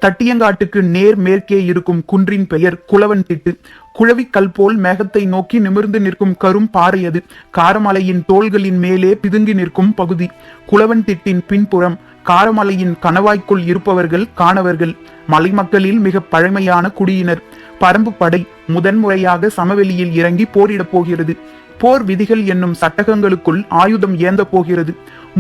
தட்டியங்காட்டுக்கு நேர் மேற்கே இருக்கும் குன்றின் பெயர் குளவன் திட்டு. குழவிக்கல் போல் மேகத்தை நோக்கி நிமிர்ந்து நிற்கும் கரும் பாறை அது. காரமலையின் தோள்களின் மேலே பிதுங்கி நிற்கும் பகுதி. குளவன் திட்டின் பின்புறம் காரமலையின் கணவாய்க்குள் இருப்பவர்கள் காணவர்கள். மலை மக்களில் மிக பழமையான குடியினர். பரம்பு படை முதன்முறையாக சமவெளியில் இறங்கி போரிடப் போகிறது. போர் விதிகள் என்னும் சட்டகங்களுக்குள் ஆயுதம் ஏந்த போகிறது.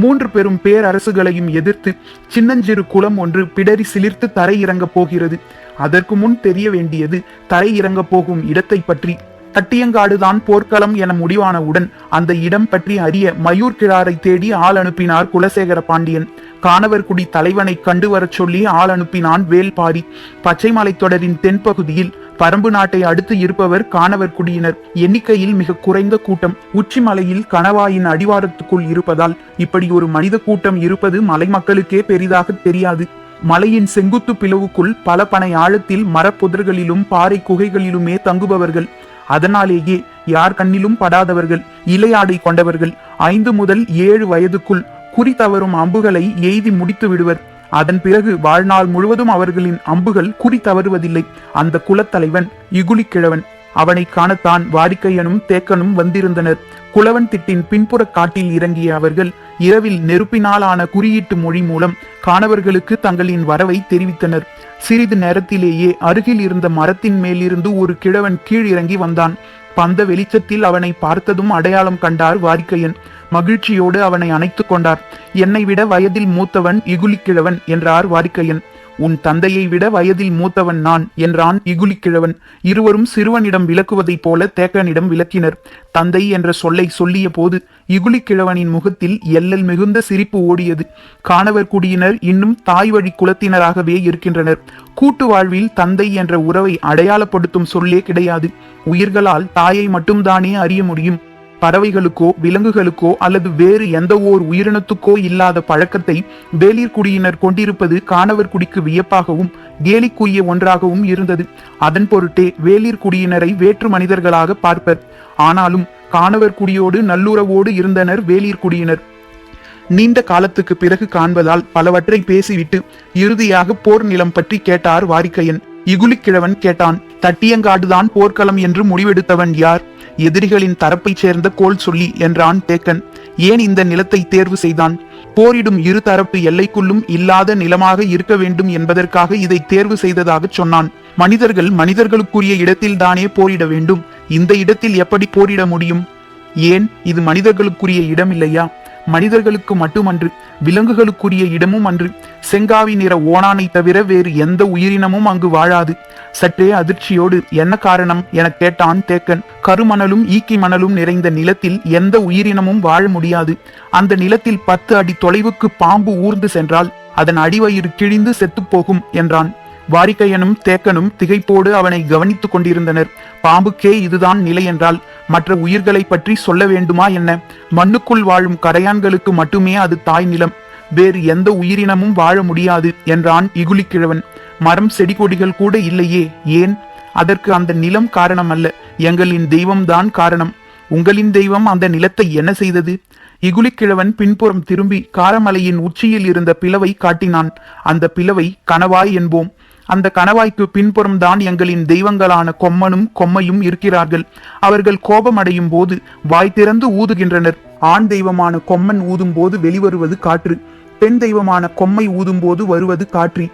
3 பெரும் பேரரசுகளையும் எதிர்த்து சின்னஞ்சிறு குளம் ஒன்று பிடரி சிலிர்த்து தரை இறங்கப் போகிறது. அதற்கு முன் தெரிய வேண்டியது தரை இறங்கப் போகும் இடத்தை பற்றி. தட்டியங்காடுதான் போர்க்களம் என முடிவானவுடன் அந்த இடம் பற்றி அறிய மயூர் கிழாரை தேடி ஆள் அனுப்பினார் குலசேகர பாண்டியன். கானவர்குடி தலைவனை கண்டு வரச் சொல்லி ஆள் அனுப்பினான் வேல்பாரி. பச்சை மலைத்தொடரின் தென்பகுதியில் பரம்பு நாட்டை அடுத்து இருப்பவர் கானவர்குடியினர். எண்ணிக்கையில் மிக குறைந்த கூட்டம். உச்சி மலையில் கணவாயின் அடிவாரத்துக்குள் இருப்பதால் இப்படி ஒரு மனித கூட்டம் இருப்பது மலை மக்களுக்கே பெரிதாக தெரியாது. மலையின் செங்குத்து பிளவுக்குள் பல பனை ஆழத்தில் மரப்புதர்களிலும் பாறை குகைகளிலுமே தங்குபவர்கள். அதனாலேயே யார் கண்ணிலும் படாதவர்கள். இலையாடை கொண்டவர்கள். 5 முதல் 7 வயதுக்குள் குறி தவறும் அம்புகளை எய்தி முடித்து விடுவர். அதன் பிறகு வாழ்நாள் முழுவதும் அவர்களின் அம்புகள் குறி தவறுவதில்லை. அந்த குலத்தலைவன் இகுலிக்கிழவன். அவனை காணத்தான் வாரிக்கையனும் தேக்கனும் வந்திருந்தனர். குளவன் திட்டின் பின்புற காட்டில் இறங்கிய அவர்கள் இரவில் நெருப்பினாலான குறியீட்டு மொழி மூலம் காணவர்களுக்கு தங்களின் வரவை தெரிவித்தனர். சிறிது நேரத்திலேயே அருகில் இருந்த மரத்தின் மேலிருந்து ஒரு கிழவன் கீழ் இறங்கி வந்தான். பந்த வெளிச்சத்தில் அவனை பார்த்ததும் அடையாளம் கண்டார் வாரிக்கையன். மகிழ்ச்சியோடு அவனை அணைத்துக் கொண்டார். என்னை விட வயதில் மூத்தவன் இகுலிக்கிழவன் என்றார் வாரிக்கையன். உன் தந்தையை விட வயதில் மூத்தவன் நான் என்றான் இகுலிக்கிழவன். இருவரும் சிறுவனிடம் விளக்குவதைப் போல தேக்கனிடம் விளக்கினர். தந்தை என்ற சொல்லை சொல்லிய போது இகுலிக்கிழவனின் முகத்தில் எல்லல் மிகுந்த சிரிப்பு ஓடியது. கானவர் குடியினர் இன்னும் தாய் வழி குலத்தினராகவே இருக்கின்றனர். கூட்டு வாழ்வில் தந்தை என்ற உறவை அடையாளப்படுத்தும் சொல்லே கிடையாது. உயிர்களால் தாயை மட்டும்தானே அறிய முடியும். பறவைகளுக்கோ விலங்குகளுக்கோ அல்லது வேறு எந்த ஓர் உயிரினத்துக்கோ இல்லாத பழக்கத்தை வேளிர் குடியினர் கொண்டிருப்பது கானவர் குடிக்கு வியப்பாகவும் கேலிக்குரிய ஒன்றாகவும் இருந்தது. அதன் பொருட்டே வேளிர் குடியினரை வேற்று மனிதர்களாக பார்ப்பர். ஆனாலும் கானவர் குடியோடு நல்லுறவோடு இருந்தனர் வேளிர் குடியினர். நீண்ட காலத்துக்கு பிறகு காண்பதால் பலவற்றை பேசிவிட்டு இறுதியாக போர் நிலம் பற்றி கேட்டார் வாரிக்கையன். இகுலிக்கிழவன் கேட்டான். தட்டியங்காடுதான் போர்க்களம் என்று முடிவெடுத்தவன் யார்? எதிரிகளின் தரப்பைச் சேர்ந்த கோல் சொல்லி என்றான் தேக்கன். ஏன் இந்த நிலத்தை தேர்வு செய்தான்? போரிடும் இரு தரப்பு எல்லைக்குள்ளும் இல்லாத நிலமாக இருக்க வேண்டும் என்பதற்காக இதை தேர்வு செய்ததாக சொன்னான். மனிதர்கள் மனிதர்களுக்குரிய இடத்தில் தானே போரிட வேண்டும். இந்த இடத்தில் எப்படி போரிட முடியும்? ஏன் இது மனிதர்களுக்குரிய இடம் இல்லையா? மனிதர்களுக்கு மட்டுமன்று, விலங்குகளுக்குரிய இடமும் அன்று. செங்காவி நிற ஓணானை தவிர வேறு எந்த உயிரினமும் அங்கு வாழாது. சற்றே அதிர்ச்சியோடு என்ன காரணம் என கேட்டான் தேக்கன். கருமணலும் ஈக்கி மணலும் நிறைந்த நிலத்தில் எந்த உயிரினமும் வாழ முடியாது. அந்த நிலத்தில் 10 அடி தொலைவுக்கு பாம்பு ஊர்ந்து சென்றால் அதன் அடிவயிறு கிழிந்து செத்துப்போகும் என்றான். வாரிக்கையனும் தேக்கனும் திகைப்போடு அவனை கவனித்துக் கொண்டிருந்தனர். பாம்புக்கே இதுதான் நிலை என்றால் மற்ற உயிர்களை பற்றி சொல்ல வேண்டுமா என்ன? மண்ணுக்குள் வாழும் கரையான்களுக்கு மட்டுமே அது தாய் நிலம். வேறு எந்த உயிரினமும் வாழ முடியாது என்றான் இகுலிக்கிழவன். மரம் செடி கொடிகள் கூட இல்லையே, ஏன்? அதற்கு அந்த நிலம் காரணம் அல்ல, எங்களின் தெய்வம்தான் காரணம். உங்களின் தெய்வம் அந்த நிலத்தை என்ன செய்தது? இகுலிக்கிழவன் பின்புறம் திரும்பி காரமலையின் உச்சியில் இருந்த பிளவை காட்டினான். அந்த பிளவை கணவாய் என்போம். அந்த கணவாய்க்கு பின்புறம்தான் எங்களின் தெய்வங்களான கொம்மனும் கொம்மையும் இருக்கிறார்கள். அவர்கள் கோபமடையும் போது வாய் திறந்து ஊதுகின்றனர். ஆண் தெய்வமான கொம்மன் ஊதும் போது வெளிவருவது காற்று. பெண் தெய்வமான கொம்மை ஊதும் போது வருவது காற்றி.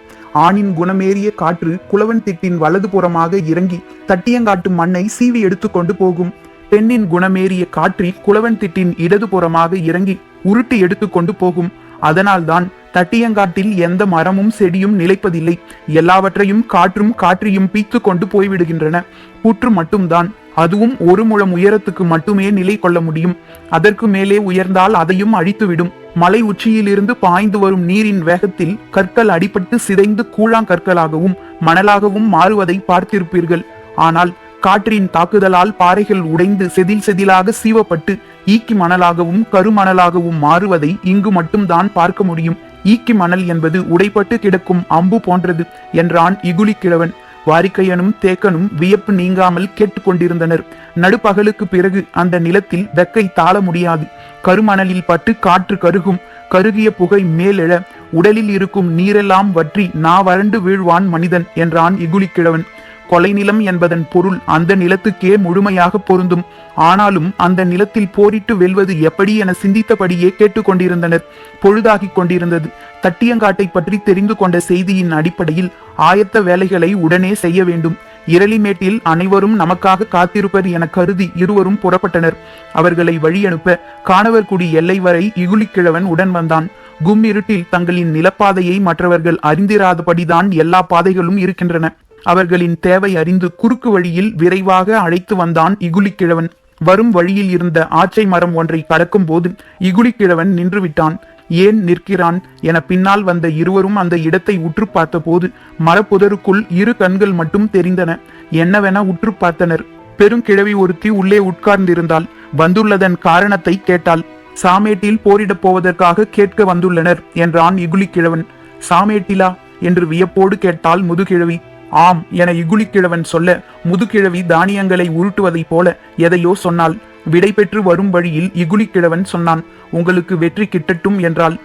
ஆணின் குணமேறிய காற்று குளவன் திட்டின் வலது புறமாக இறங்கி தட்டியங்காட்டு மண்ணை சீவி எடுத்துக்கொண்டு போகும். பெண்ணின் குணமேறிய காற்றி குளவன் திட்டின் இடது புறமாக இறங்கி உருட்டி எடுத்துக்கொண்டு போகும். அதனால்தான் தட்டியங்காட்டில் எந்த மரமும் செடியும் நிலைப்பதில்லை. எல்லாவற்றையும் காற்றும் காற்றியும் பீத்து கொண்டு போய்விடுகின்றன. புற்று மட்டும்தான், அதுவும் 1 முழம் உயரத்துக்கு மட்டுமே நிலை கொள்ள முடியும். அதற்கு மேலே உயர்ந்தால் அதையும் அழித்துவிடும். மலை உச்சியிலிருந்து பாய்ந்து வரும் நீரின் வேகத்தில் கற்கள் அடிபட்டு சிதைந்து கூழாங்கற்களாகவும் மணலாகவும் மாறுவதை பார்த்திருப்பீர்கள். ஆனால் காற்றின் தாக்குதலால் பாறைகள் உடைந்து செதில் செதிலாக சீவப்பட்டு ஈக்கி மணலாகவும் கருமணலாகவும் மாறுவதை இங்கு மட்டும்தான் பார்க்க முடியும். ஈக்கி மணல் என்பது உடைப்பட்டு கிடக்கும் அம்பு போன்றது என்றான் இகுலிக்கிழவன். வாரிக்கையனும் தேக்கனும் வியப்பு நீங்காமல் கேட்டுக்கொண்டிருந்தனர். நடுப்பகலுக்கு பிறகு அந்த நிலத்தில் வெக்கை தாழ முடியாது. கருமணலில் பட்டு காற்று கருகும். கருகிய புகை மேலெழ உடலில் இருக்கும் நீரெல்லாம் வற்றி வறண்டு வீழ்வான் மனிதன் என்றான் இகுலிக்கிழவன். கொலை நிலம் என்பதன் பொருள் அந்த நிலத்துக்கே முழுமையாக பொருந்தும். ஆனாலும் அந்த நிலத்தில் போரிட்டு வெல்வது எப்படி என சிந்தித்தபடியே கேட்டுக்கொண்டிருந்தனர். பொழுதாகிக் கொண்டிருந்தது. தட்டியங்காட்டை பற்றி தெரிந்து கொண்ட செய்தியின் அடிப்படையில் ஆயத்த வேலைகளை உடனே செய்ய வேண்டும். இரளிமேட்டில் அனைவரும் நமக்காக காத்திருப்பர் என கருதி இருவரும் புறப்பட்டனர். அவர்களை வழியனுப்ப காணவர்குடி எல்லை வரை இகுலிக்கிழவன் உடன் வந்தான். கும்மிருட்டில் தங்களின் நிலப்பாதையை மற்றவர்கள் அறிந்திராதபடிதான் எல்லா பாதைகளும் இருக்கின்றன. அவர்களின் தேவை அறிந்து குறுக்கு வழியில் விரைவாக அழைத்து வந்தான் இகுலிக்கிழவன். வரும் வழியில் இருந்த ஆச்சை மரம் ஒன்றை கடக்கும் போது இகுலிக்கிழவன் நின்று விட்டான். ஏன் நிற்கிறான் என பின்னால் வந்த இருவரும் அந்த இடத்தை உற்று பார்த்த போது மரப்புதருக்குள் இரு கண்கள் மட்டும் தெரிந்தன. என்னவென உற்று பார்த்தனர். பெருங்கிழவி ஒருத்தி உள்ளே உட்கார்ந்திருந்தாள். வந்துள்ளதன் காரணத்தை கேட்டாள். சாமேட்டில் போரிடப் போவதற்காக கேட்க வந்துள்ளனர் என்றான் இகுலிக்கிழவன். சாமேட்டிலா என்று வியப்போடு கேட்டாள் முதுகிழவி. ஆம் என இகுலிக்கிழவன் சொல்ல முதுகிழவி தானியங்களை உருட்டுவதைப் போல எதையோ சொன்னாள். விடை பெற்று வரும் வழியில் இகுலிக்கிழவன் சொன்னான், உங்களுக்கு வெற்றி கிட்டட்டும் என்றாள்.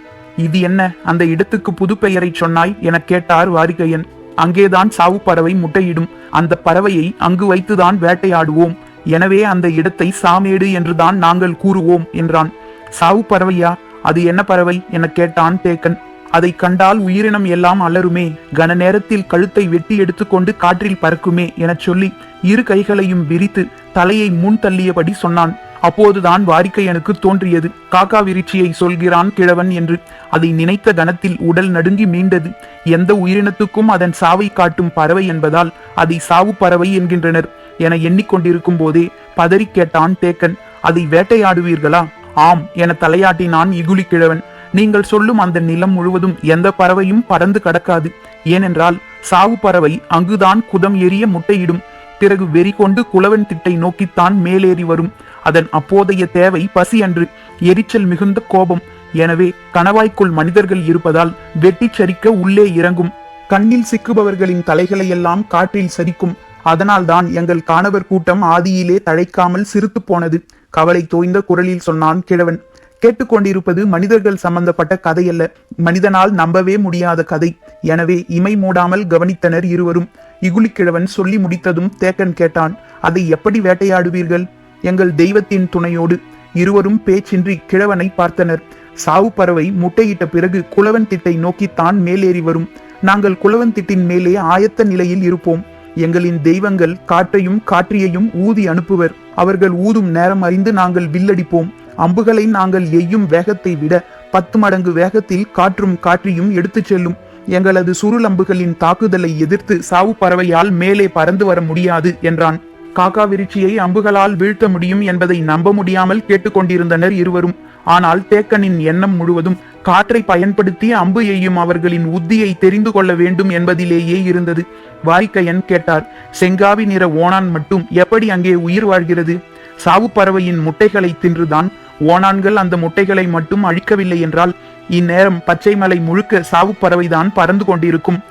இது என்ன, அந்த இடத்துக்கு புது பெயரை சொன்னாய் என கேட்டார் வாரிகையன். அங்கேதான் சாவு பறவை முட்டையிடும். அந்த பறவையை அங்கு வைத்துதான் வேட்டையாடுவோம். எனவே அந்த இடத்தை சாமேடு என்றுதான் நாங்கள் கூறுவோம் என்றான். சாவு பறவையா? அது என்ன பறவை என கேட்டான் தேக்கன். அதை கண்டால் உயிரினம் எல்லாம் அலருமே, கன நேரத்தில் கழுத்தை வெட்டி எடுத்துக்கொண்டு காற்றில் பறக்குமே எனச் சொல்லி இரு கைகளையும் விரித்து தலையை முன் தள்ளியபடி சொன்னான். அப்போதுதான் வாரிக்கையனுக்கு தோன்றியது, காக்கா விரிச்சியை சொல்கிறான் கிழவன் என்று. அதை நினைத்த கணத்தில் உடல் நடுங்கி மீண்டது. எந்த உயிரினத்துக்கும் அதன் சாவை காட்டும் பறவை என்பதால் அதை சாவு பறவை என்கின்றனர் என எண்ணிக்கொண்டிருக்கும் போதே பதறி கேட்டான் தேக்கன். அதை வேட்டையாடுவீர்களா? ஆம் என தலையாட்டினான் இகுலிக்கிழவன். நீங்கள் சொல்லும் அந்த நிலம் முழுவதும் எந்த பறவையும் பறந்து கடக்காது. ஏனென்றால் சாவு பறவை அங்குதான் குதம் எரிய முட்டையிடும். பிறகு வெறி கொண்டு குளவன் திட்டை நோக்கித்தான் மேலேறி வரும். அதன் அப்போதைய தேவை பசி அன்று, எரிச்சல் மிகுந்த கோபம். எனவே கணவாய்க்குள் மனிதர்கள் இருப்பதால் வெட்டி சரிக்க உள்ளே இறங்கும். கண்ணில் சிக்குபவர்களின் தலைகளை எல்லாம் காற்றில் சரிக்கும். அதனால்தான் எங்கள் காணவர் கூட்டம் ஆதியிலே தழைக்காமல் சிறுத்து போனது. கவலை தோய்ந்த குரலில் சொன்னான் கிழவன். கேட்டுக்கொண்டிருப்பது மனிதர்கள் சம்பந்தப்பட்ட கதையல்ல, மனிதனால் நம்பவே முடியாத கதை. எனவே இமை மூடாமல் கவனித்தனர் இருவரும். இகுலிக்கிழவன் சொல்லி முடித்ததும் தேக்கன் கேட்டான், அதை எப்படி வேட்டையாடுவீர்கள்? எங்கள் தெய்வத்தின் துணையோடு. இருவரும் பேச்சின்றி கிழவனை பார்த்தனர். சாவு பறவை முட்டையிட்ட பிறகு குளவன் திட்டை நோக்கித்தான் மேலேறி வரும். நாங்கள் குளவன் திட்டின் மேலே ஆயத்த நிலையில் இருப்போம். எங்களின் தெய்வங்கள் காற்றையும் காற்றியையும் ஊதி அனுப்புவர். அவர்கள் ஊதும் நேரம் அறிந்து நாங்கள் வில்லடிப்போம். அம்புகளை நாங்கள் எய்யும் வேகத்தை விட 10 மடங்கு வேகத்தில் காற்றும் காற்றியும் எடுத்துச் செல்லும். எங்களது சுருள் அம்புகளின் தாக்குதலை எதிர்த்து சாவு பறவையால் மேலே பறந்து வர முடியாது என்றான். காக்கா விரிச்சியை அம்புகளால் வீழ்த்த முடியும் என்பதை நம்ப முடியாமல் கேட்டுக்கொண்டிருந்தனர் இருவரும். ஆனால் தேக்கனின் எண்ணம் முழுவதும் காற்றை பயன்படுத்தி அம்பு எய்யும் அவர்களின் உத்தியை தெரிந்து கொள்ள வேண்டும் என்பதிலேயே இருந்தது. வாரிக்கையன் கேட்டார், செங்காவி நிற ஓணான் மட்டும் எப்படி அங்கே உயிர் வாழ்கிறது? சாவு பறவையின் முட்டைகளை தின்றுதான். ஓணான்கள் அந்த முட்டைகளை மட்டும் அழிக்கவில்லை என்றால் இந்நேரம் பச்சை மலை முழுக்க சாவு பறவைதான் பறந்து கொண்டிருக்கும்.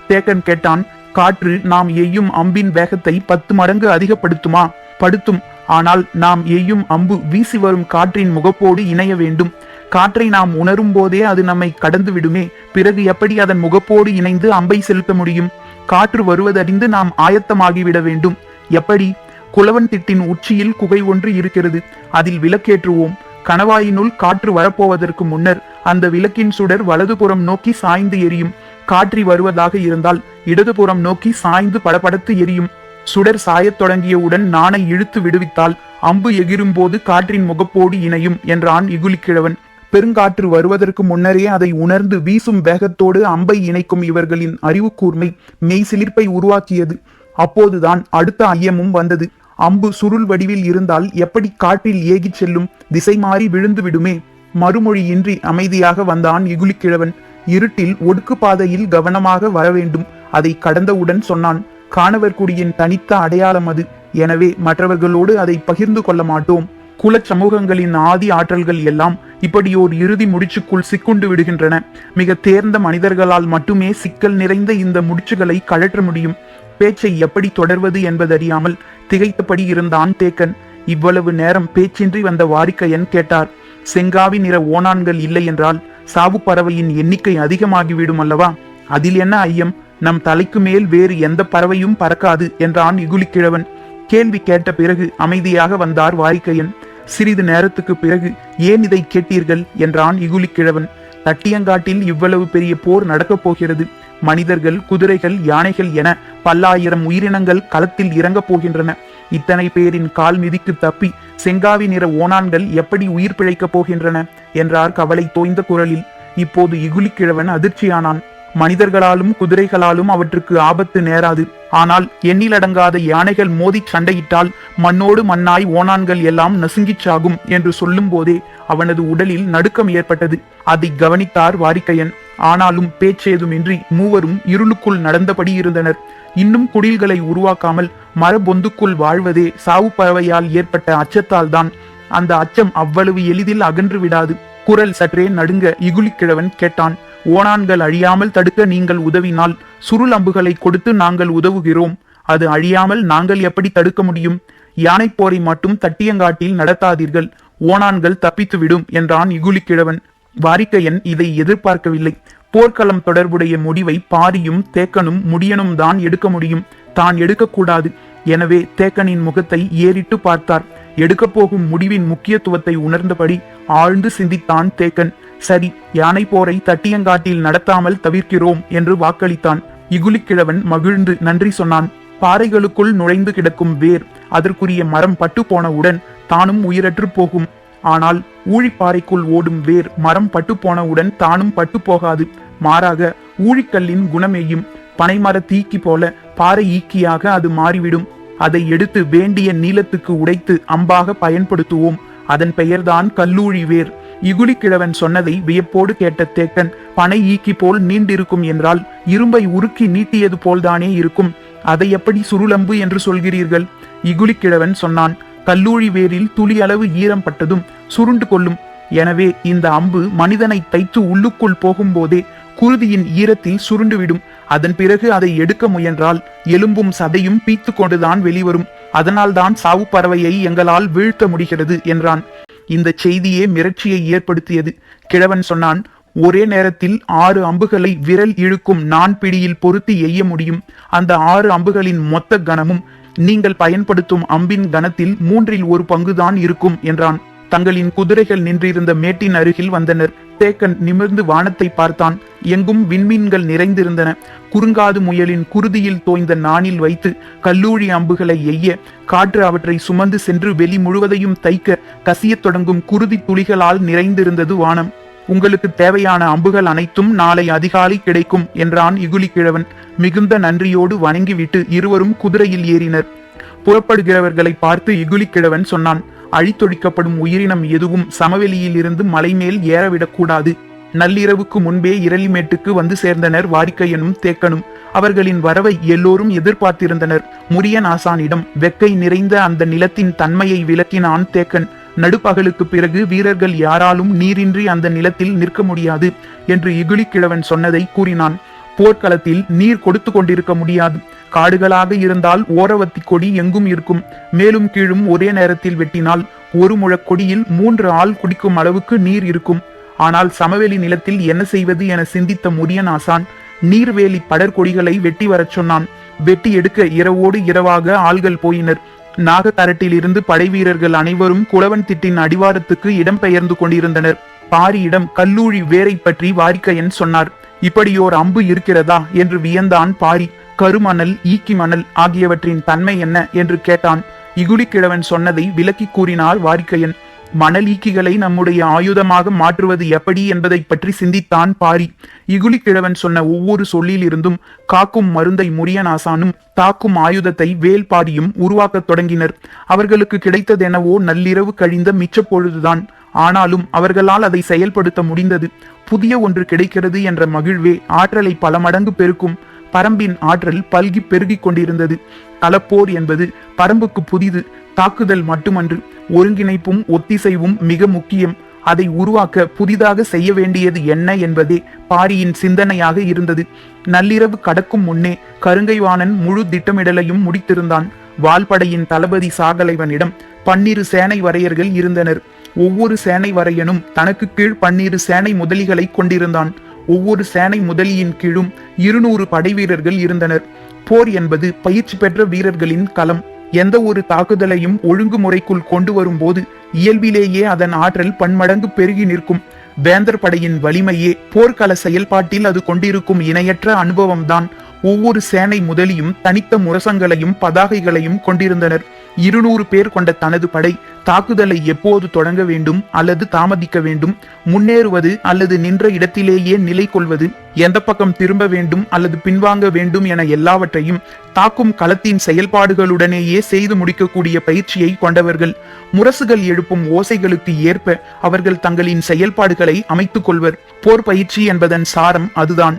தேக்கன் கேட்டான், காற்று நாம் எய்யும் அம்பின் வேகத்தை 10 மடங்கு அதிகப்படுத்துமா? படுத்தும். ஆனால் நாம் எய்யும் அம்பு வீசி வரும் காற்றின் முகப்போடு இணைய வேண்டும். காற்றை நாம் உணரும் போதே அது நம்மை கடந்து விடுமே. பிறகு எப்படி அதன் முகப்போடு இணைந்து அம்பை செலுத்த முடியும்? காற்று வருவதறிந்து நாம் ஆயத்தமாகிவிட வேண்டும். எப்படி? குளவன் திட்டின் உச்சியில் குகை ஒன்று இருக்கிறது. அதில் விளக்கேற்றுவோம். கணவாயினுள் காற்று வரப்போவதற்கு முன்னர் அந்த விளக்கின் சுடர் வலதுபுறம் நோக்கி சாய்ந்து எரியும். காற்றி வருவதாக இருந்தால் இடதுபுறம் நோக்கி சாய்ந்து படபடத்து எரியும். சுடர் சாயத் தொடங்கியவுடன் நாணை இழுத்து விடுவித்தால் அம்பு எகிரும் போது காற்றின் முகப்போடு இணையும் என்றான் இகுலிக்கிழவன். பெருங்காற்று வருவதற்கு முன்னரே அதை உணர்ந்து வீசும் வேகத்தோடு அம்பை இணைக்கும் இவர்களின் அறிவு கூர்மை மெய் சிலிர்ப்பை உருவாக்கியது. அப்போதுதான் அடுத்த ஐயமும் வந்தது. அம்பு சுருள் வடிவில் இருந்தால் எப்படி காற்றில் ஏகிச் செல்லும்? திசை மாறி விழுந்து விடுமே. மறுமொழியின்றி அமைதியாக வந்தான் இகுலிக்கிழவன். இருட்டில் ஒடுக்கு பாதையில் கவனமாக வர வேண்டும். அதை கடந்தவுடன் சொன்னான், காணவர்குடியின் தனித்த அடையாளம் அது. எனவே மற்றவர்களோடு அதை பகிர்ந்து கொள்ள மாட்டோம். குல சமூகங்களின் ஆதி ஆற்றல்கள் எல்லாம் இப்படியோர் இறுதி முடிச்சுக்குள் சிக்குண்டு விடுகின்றன. மிக தேர்ந்த மனிதர்களால் மட்டுமே சிக்கல் நிறைந்த இந்த முடிச்சுகளை கழற்ற முடியும். பேச்சை எப்படி தொடர்வது என்பதறியாமல் திகைத்தபடி இருந்தான் தேக்கன். இவ்வளவு நேரம் பேச்சின்றி வந்த வாரிக்கையன் கேட்டார், செங்காவி நிற ஓணான்கள் இல்லை என்றால் சாவு பறவையின் எண்ணிக்கை அதிகமாகிவிடும் அல்லவா? அதில் என்ன ஐயம்? நம் தலைக்கு மேல் வேறு எந்த பறவையும் பறக்காது என்றான் இகுலிக்கிழவன். கேள்வி கேட்ட பிறகு அமைதியாக வந்தார் வாரிக்கையன். சிறிது நேரத்துக்கு பிறகு, ஏன் இதை கேட்டீர்கள் என்றான் இகுலிக்கிழவன். தட்டியங்காட்டில் இவ்வளவு பெரிய போர் நடக்கப் போகிறது. மனிதர்கள், குதிரைகள், யானைகள் என பல்லாயிரம் உயிரினங்கள் களத்தில் இறங்கப் போகின்றன. இத்தனை பேரின் கால் மிதிக்கு தப்பி செங்காவி நிற ஓணான்கள் எப்படி உயிர் பிழைக்கப் போகின்றன என்றார் கவலை தோய்ந்த குரலில். இப்போது இகுலிக்கிழவன் அதிர்ச்சியானான். மனிதர்களாலும் குதிரைகளாலும் அவற்றுக்கு ஆபத்து நேராது. ஆனால் எண்ணிலடங்காத யானைகள் மோதி சண்டையிட்டால் மண்ணோடு மண்ணாய் ஓணான்கள் எல்லாம் நசுங்கிச் சாகும் என்று சொல்லும் போதே அவனது உடலில் நடுக்கம் ஏற்பட்டது. அதை கவனித்தார் வாரிக்கையன். ஆனாலும் பேச்சேதுமின்றி மூவரும் இருளுக்குள் நடந்தபடி இருந்தனர். இன்னும் குடில்களை உருவாக்காமல் மரபொந்துக்குள் வாழ்வதே சாவு பறவையால் ஏற்பட்ட அச்சத்தால் தான். அந்த அச்சம் அவ்வளவு எளிதில் அகன்று விடாது. குரல் சற்றே நடுங்க இகுலிக்கிழவன் கேட்டான், ஓணான்கள் அழியாமல் தடுக்க நீங்கள் உதவினால் சுருள் அம்புகளை கொடுத்து நாங்கள் உதவுகிறோம். அது அழியாமல் நாங்கள் எப்படி தடுக்க முடியும்? யானை போரை மட்டும் தட்டியங்காட்டில் நடத்தாதீர்கள், ஓணான்கள் தப்பித்துவிடும் என்றான் இகுலிக்கிழவன். வாரிக்கையன் இதை எதிர்பார்க்கவில்லை. போர்க்களம் தொடர்புடைய முடிவை பாரியும் தேக்கனும் முடியனும் தான் எடுக்க முடியும், தான் எடுக்கக்கூடாது. எனவே தேக்கனின் முகத்தை ஏறிட்டு பார்த்தார். எடுக்கப் போகும் முடிவின் முக்கியத்துவத்தை உணர்ந்தபடி ஆழ்ந்து சிந்தித்தான் தேக்கன். சரி, யானை போரை தட்டியங்காட்டில் நடத்தாமல் தவிர்க்கிறோம் என்று வாக்களித்தான். இகுலிக்கிழவன் மகிழ்ந்து நன்றி சொன்னான். பாறைகளுக்குள் நுழைந்து கிடக்கும் வேர், அதற்குரிய மரம் பட்டு போனவுடன் தானும் உயிரற்று போகும். ஆனால் ஊழிப்பாறைக்குள் ஓடும் வேர் மரம் பட்டு போனவுடன் தானும் பட்டு போகாது. மாறாக ஊழிக்கல்லின் குணமேயும். பனைமர தீக்கி போல பாறை ஈக்கியாக அது மாறிவிடும். அதை எடுத்து வேண்டிய நீளத்துக்கு உடைத்து அம்பாக பயன்படுத்துவோம். அதன் பெயர்தான் கல்லூழி வேர். இகுலிக்கிழவன் சொன்னதை வியப்போடு கேட்ட தேக்கன், பனை ஈக்கி போல் நீண்டிருக்கும் என்றால் இரும்பை உருக்கி நீட்டியது போல்தானே இருக்கும். அதை எப்படி சுருளம்பு என்று சொல்கிறீர்கள்? இகுலிக்கிழவன் சொன்னான், கல்லூழி வேரில் துளி அளவு ஈரம் பட்டதும் சுருண்டு கொள்ளும். எனவே இந்த அம்பு மனிதனை தைத்து உள்ளுக்குள் போகும்போதே குருதியின் ஈரத்தில் சுருண்டுவிடும். அதன் பிறகு அதை எடுக்க முயன்றால் எலும்பும் சதையும் பீத்து கொண்டுதான் வெளிவரும். அதனால்தான் சாவு பறவையை எங்களால் வீழ்த்த முடிகிறது என்றான். இந்த செய்தியே மிரட்சியை ஏற்படுத்தியது. கிழவன் சொன்னான், ஒரே நேரத்தில் 6 அம்புகளை விரல் இழுக்கும் நான் பிடியில் பொருத்தி எய்ய முடியும். அந்த 6 அம்புகளின் மொத்த கனமும் நீங்கள் பயன்படுத்தும் அம்பின் கனத்தில் 1/3 பங்குதான் இருக்கும் என்றான். தங்களின் குதிரைகள் நின்றிருந்த மேட்டின் அருகில் வந்தனர். தேக்கன் நிமிர்ந்து வானத்தை பார்த்தான். எங்கும் விண்மீன்கள் நிறைந்திருந்தன. குறுங்காது முயலின் குருதியில் தோய்ந்த நாணில் வைத்து கல்லூழி அம்புகளை எய்ய, காற்று அவற்றை சுமந்து சென்று வெளி முழுவதையும் தைக்க கசியத் தொடங்கும் குருதி துளிகளால் நிறைந்திருந்தது வானம். உங்களுக்கு தேவையான அம்புகள் அனைத்தும் நாளை அதிகாலை கிடைக்கும் என்றான் இகுலிக்கிழவன். மிகுந்த நன்றியோடு வணங்கிவிட்டு இருவரும் குதிரையில் ஏறினர். புறப்படுகிறவர்களை பார்த்து இகுலிக்கிழவன் சொன்னான், அழித்தொழிக்கப்படும் உயிரினம் எதுவும் சமவெளியில் இருந்து மலை மேல் ஏறவிடக்கூடாது. நள்ளிரவுக்கு முன்பே இரளிமேட்டுக்கு வந்து சேர்ந்தனர் வாரிக்கையனும் தேக்கனும். அவர்களின் வரவை எல்லோரும் எதிர்பார்த்திருந்தனர். முரியன் ஆசானிடம் வெக்கை நிறைந்த அந்த நிலத்தின் தன்மையை விளக்கினான் தேக்கன். நடுப்பகலுக்கு பிறகு வீரர்கள் யாராலும் நீரின்றி அந்த நிலத்தில் நிற்க முடியாது என்று இகுலிக்கிழவன் சொன்னதை கூறினான். போர்க்களத்தில் நீர் கொடுத்து கொண்டிருக்க முடியாது. காடுகளாக இருந்தால் ஓரவத்தி கொடி எங்கும் இருக்கும். மேலும் கீழும் ஒரே நேரத்தில் வெட்டினால் 1 முழக் கொடியில் 3 ஆள் குடிக்கும் அளவுக்கு நீர் இருக்கும். ஆனால் சமவெளி நிலத்தில் என்ன செய்வது என சிந்தித்த முரியன் ஆசான் நீர்வேலி படற்கொடிகளை வெட்டி வரச் சொன்னான். வெட்டி எடுக்க இரவோடு இரவாக ஆள்கள் போயினர். நாகத்தரட்டிலிருந்து படை வீரர்கள் அனைவரும் குளவன் திட்டின் அடிவாரத்துக்கு இடம்பெயர்ந்து கொண்டிருந்தனர். பாரியிடம் கல்லூழி வேரை பற்றி வாரிக்கையன் சொன்னார். இப்படியோர் அம்பு இருக்கிறதா என்று வியந்தான் பாரி. கருமணல், ஈக்கி மணல் ஆகியவற்றின் தன்மை என்ன என்று கேட்டான். இகுலிக்கிழவன் சொன்னதை விளக்கி கூறினார் வாரிக்கையன். மணல் ஈக்கிகளை நம்முடைய ஆயுதமாக மாற்றுவது எப்படி என்பதை பற்றி சிந்தித்தான் பாரி. இகுலிக்கிழவன் சொன்ன ஒவ்வொரு சொல்லில் இருந்தும் காக்கும் மருந்தை முரியனாசானும் தாக்கும் ஆயுதத்தை வேல்பாரியும் உருவாக்கத் தொடங்கினர். அவர்களுக்கு கிடைத்ததெனவோ நள்ளிரவு கழிந்த மிச்ச பொழுதுதான். ஆனாலும் அவர்களால் அதை செயல்படுத்த முடிந்தது. புதிய ஒன்று கிடைக்கிறது என்ற மகிழ்வே ஆற்றலை பல மடங்கு பெருக்கும். பரம்பின் ஆற்றல் பல்கி பெருகிக் கொண்டிருந்தது. களப்போர் என்பது பரம்புக்கு புதிது. தாக்குதல் மட்டுமன்று, ஒருங்கிணைப்பும் ஒத்திசைவும் மிக முக்கியம். அதை உருவாக்க புதிதாக செய்ய வேண்டியது என்ன என்பதே பாரியின் சிந்தனையாக இருந்தது. நள்ளிரவு கடக்கும் முன்னே கருங்கைவாணன் முழு திட்டமிடலையும் முடித்திருந்தான். வால்படையின் தளபதி சாகலைவனிடம் 12 சேனை வரையர்கள் இருந்தனர். ஒவ்வொரு சேனை வரையனும் தனக்கு கீழ் 12 சேனை முதலிகளை கொண்டிருந்தான். ஒவ்வொரு சேனை முதலியின் கீழும் 200 படை வீரர்கள் இருந்தனர். போர் என்பது பயிற்சி பெற்ற வீரர்களின் களம். எந்த ஒரு தாக்குதலையும் ஒழுங்குமுறைக்குள் கொண்டு வரும்போது இயல்பிலேயே அதன் ஆற்றல் பன்மடங்கு பெருகி நிற்கும். வேந்தர் படையின் வலிமையே போர்க்கள செயல்பாட்டில் அது கொண்டிருக்கும் இணையற்ற அனுபவம்தான். ஒவ்வொரு சேனை முதலியும் தனித்த முரசங்களையும் பதாகைகளையும் கொண்டிருந்தனர். 200 பேர் கொண்ட தனது படை தாக்குதலை எப்போது தொடங்க வேண்டும் அல்லது தாமதிக்க வேண்டும், முன்னேறுவது அல்லது நின்ற இடத்திலேயே நிலை கொள்வது, எந்த பக்கம் திரும்ப வேண்டும் அல்லது பின்வாங்க வேண்டும் என எல்லாவற்றையும் தாக்கும் களத்தின் செயல்பாடுகளுடனேயே செய்து முடிக்கக்கூடிய பயிற்சியை கொண்டவர்கள். முரசுகள் எழுப்பும் ஓசைகளுக்கு ஏற்ப அவர்கள் தங்களின் செயல்பாடுகளை அமைத்துக் கொள்வர். போர் பயிற்சி என்பதன் சாரம் அதுதான்.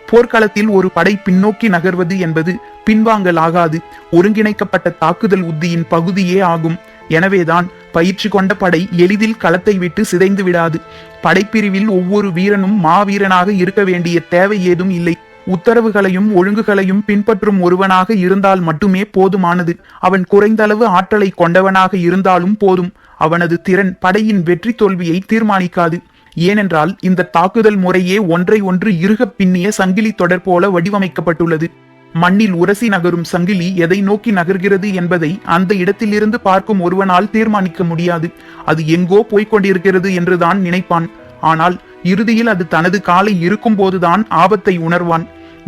போர்க்களத்தில் ஒரு படை பின்னோக்கி நகர்வது என்பது பின்வாங்கல் ஆகாது, ஒருங்கிணைக்கப்பட்ட தாக்குதல் உத்தியின் பகுதியே ஆகும். எனவேதான் பயிற்சி கொண்ட படை எளிதில் களத்தை விட்டு சிதைந்து விடாது. படைப்பிரிவில் ஒவ்வொரு வீரனும் மாவீரனாக இருக்க வேண்டிய தேவை ஏதும் இல்லை. உத்தரவுகளையும் ஒழுங்குகளையும் பின்பற்றும் ஒருவனாக இருந்தால் மட்டுமே போதுமானது. அவன் குறைந்தளவு ஆற்றலை கொண்டவனாக இருந்தாலும் போதும். அவனது திறன் படையின் வெற்றி தோல்வியை தீர்மானிக்காது. ஏனென்றால் இந்த தாக்குதல் முறையே ஒன்றை ஒன்று இறுக பின்னிய சங்கிலி தொடர் போல வடிவமைக்கப்பட்டுள்ளது. மண்ணில் உரசி நகரும் சங்கிலி எதை நோக்கி நகர்கிறது என்பதை அந்த இடத்திலிருந்து பார்க்கும் ஒருவனால் தீர்மானிக்க முடியாது. அது எங்கோ போய்கொண்டிருக்கிறது என்றுதான் நினைப்பான். ஆனால் இறுதியில் அது தனது காலை இருக்கும் போதுதான் ஆபத்தை உணர்வான்.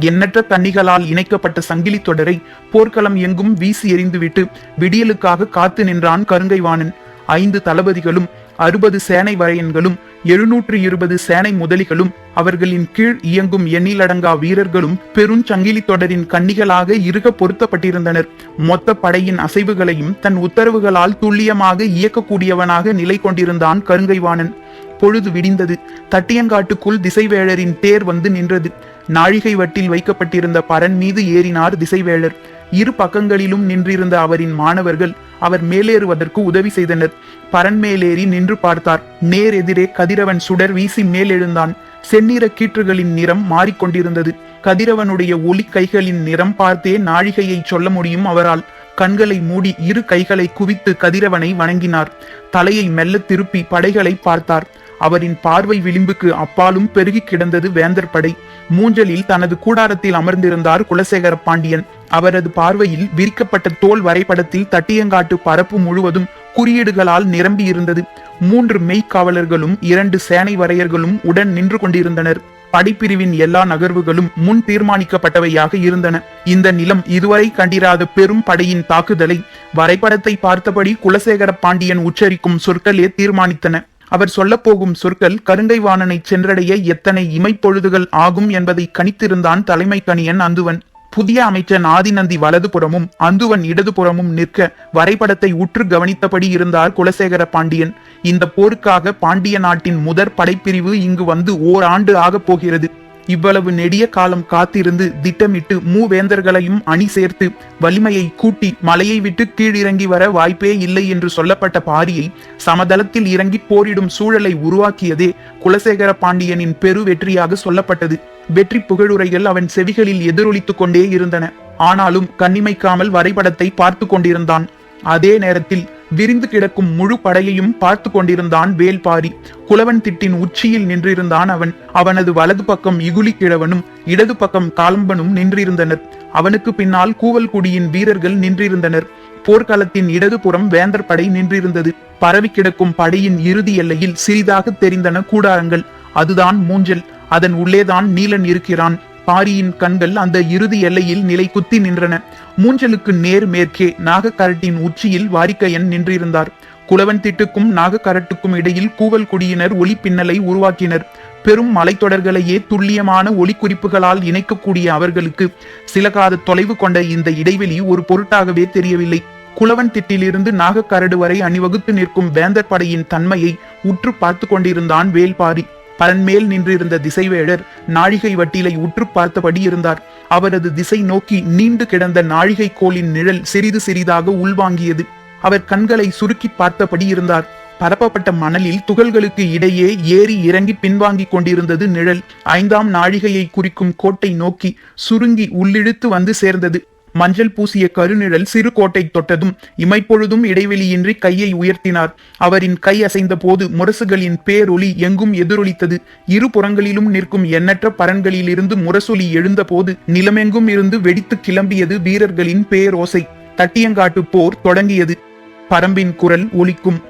எண்ணற்ற கன்னிகளால் இணைக்கப்பட்ட சங்கிலி தொடரை போர்க்களம் எங்கும் வீசி எறிந்துவிட்டு விடியலுக்காக காத்து நின்றான் கருங்கைவாணன். 5 தளபதிகளும் 60 சேனை வரையன்களும் 720 சேனை முதலிகளும் அவர்களின் கீழ் இயங்கும் எண்ணிலடங்கா வீரர்களும் பெருஞ்சங்கிலி தொடரின் கன்னிகளாக இறுக பொருத்தப்பட்டிருந்தனர். மொத்த படையின் அசைவுகளையும் தன் உத்தரவுகளால் துல்லியமாக இயக்கக்கூடியவனாக நிலை கொண்டிருந்தான் கருங்கைவாணன். பொழுது விடிந்தது. தட்டியங்காட்டுக்குள் திசைவேழரின் தேர் வந்து நின்றது. நாழிகை வட்டில் வைக்கப்பட்டிருந்த பரன் மீது ஏறினார் திசைவேழர். இரு பக்கங்களிலும் நின்றிருந்த அவரின் மாணவர்கள் அவர் மேலேறுவதற்கு உதவி செய்தனர். பரன் மேலேறி நின்று பார்த்தார். நேர் எதிரே கதிரவன் சுடர் வீசி மேலெழுந்தான். செந்நிற கீற்றுகளின் நிறம் மாறிக்கொண்டிருந்தது. கதிரவனுடைய ஒளி கைகளின் நிறம் பார்த்தே நாழிகையை சொல்ல முடியும் அவரால். கண்களை மூடி இரு கைகளை குவித்து கதிரவனை வணங்கினார். தலையை மெல்ல திருப்பி படைகளை பார்த்தார். அவரின் பார்வை விளிம்புக்கு அப்பாலும் பெருகி கிடந்தது வேந்தர் படை. மூஞ்சலில் தனது கூடாரத்தில் அமர்ந்திருந்தார் குலசேகர பாண்டியன். அவரது பார்வையில் விரிக்கப்பட்ட தோல் வரைபடத்தில் தட்டியங்காட்டு பரப்பு முழுவதும் குறியீடுகளால் நிரம்பி இருந்தது. 3 மெய்க்காவலர்களும் 2 சேனை வரையர்களும் உடன் நின்று கொண்டிருந்தனர். படைப்பிரிவின் எல்லா நகர்வுகளும் முன் தீர்மானிக்கப்பட்டவையாக இருந்தன. இந்த நிலம் இதுவரை கண்டிராத பெரும் படையின் தாக்குதலை வரைபடத்தை பார்த்தபடி குலசேகர பாண்டியன் உச்சரிக்கும் சொற்களே தீர்மானித்தன. அவர் சொல்லப்போகும் சொற்கள் கருங்கைவாணனை சென்றடைய எத்தனை இமைப்பொழுதுகள் ஆகும் என்பதை கணித்திருந்தான் தலைமை கணியன் அந்துவன். புதிய அமைச்சன் ஆதிநந்தி வலதுபுறமும் அந்துவன் இடதுபுறமும் நிற்க வரைபடத்தை உற்று கவனித்தபடி இருந்தார் குலசேகர பாண்டியன். இந்த போருக்காக பாண்டிய நாட்டின் முதற் படைப்பிரிவு இங்கு வந்து ஓராண்டு ஆகப் போகிறது. இவ்வளவு நெடிய காலம் காத்திருந்து திட்டமிட்டு மூவேந்தர்களையும் அணி சேர்த்து வலிமையை கூட்டி மலையை விட்டு கீழிறங்கி வர வாய்ப்பே இல்லை என்று சொல்லப்பட்ட பாரியை சமதளத்தில் இறங்கி போரிடும் சூழலை உருவாக்கியதே குலசேகர பாண்டியனின் பெரு வெற்றியாக சொல்லப்பட்டது. வெற்றி புகழுரைகள் அவன் செவிகளில் எதிரொலித்துக் கொண்டே இருந்தன. ஆனாலும் கண்ணிமைக்காமல் வரைபடத்தை பார்த்து கொண்டிருந்தான். அதே நேரத்தில் விரிந்து கிடக்கும் முழு படையையும் பார்த்து கொண்டிருந்தான் வேல்பாரி. குலவன் திட்டின் உச்சியில் நின்றிருந்தான் அவன். அவனது வலது பக்கம் இகுலி கிழவனும் இடது பக்கம் காலம்பனும் நின்றிருந்தனர். அவனுக்கு பின்னால் கூவல்குடியின் வீரர்கள் நின்றிருந்தனர். போர்க்களத்தின் இடதுபுறம் வேந்தர் படை நின்றிருந்தது. பரவி கிடக்கும் படையின் இறுதி எல்லையில் சிறிதாக தெரிந்தன கூடாரங்கள். அதுதான் மூஞ்சல். அதன் உள்ளேதான் நீலன் இருக்கிறான். பாரியின் கண்கள் அந்த இறுதி எல்லையில் நிலை குத்தி நின்றன. மூஞ்சலுக்கு நேர் மேற்கே நாகக்கரட்டின் உச்சியில் வாரிக்கையன் நின்றிருந்தார். குலவன் திட்டுக்கும் நாகக்கரட்டுக்கும் இடையில் கூவல் குடியினர் ஒளி பின்னலை உருவாக்கினர். பெரும் மலைத்தொடர்களையே துல்லியமான ஒளி குறிப்புகளால் இணைக்கக்கூடிய அவர்களுக்கு சில காத தொலைவு கொண்ட இந்த இடைவெளி ஒரு பொருட்டாகவே தெரியவில்லை. குலவன் திட்டிலிருந்து நாகக்கரடு வரை அணிவகுத்து நிற்கும் வேந்தர் படையின் தன்மையை உற்று பார்த்து கொண்டிருந்தான் வேல்பாரி. பரன்மேல் நின்றிருந்த திசைவேழர் நாழிகை வட்டிலை உற்று பார்த்தபடி இருந்தார். அவரது திசை நோக்கி நீண்டு கிடந்த நாழிகை கோலின் நிழல் சிறிது சிறிதாக உள்வாங்கியது. அவர் கண்களை சுருக்கி பார்த்தபடி இருந்தார். பரப்பப்பட்ட மணலில் துகள்களுக்கு இடையே ஏறி இறங்கி பின்வாங்கிக் கொண்டிருந்தது நிழல். 5ஆம் நாழிகையை குறிக்கும் கோட்டை நோக்கி சுருங்கி உள்ளிழுத்து வந்து சேர்ந்தது. மஞ்சள் பூசிய கருநிழல் சிறு கோட்டை தொட்டதும் இமைப்பொழுதும் இடைவெளியின்றி கையை உயர்த்தினார். அவரின் கை அசைந்த போது முரசுகளின் பேரொலி எங்கும் எதிரொலித்தது. இரு புறங்களிலும் நிற்கும் எண்ணற்ற பரன்களிலிருந்து முரசொலி எழுந்த போது நிலமெங்கும் இருந்து வெடித்து கிளம்பியது வீரர்களின் பேரோசை. தட்டியங்காட்டு போர் தொடங்கியது. பரம்பின் குரல் ஒலிக்கும்.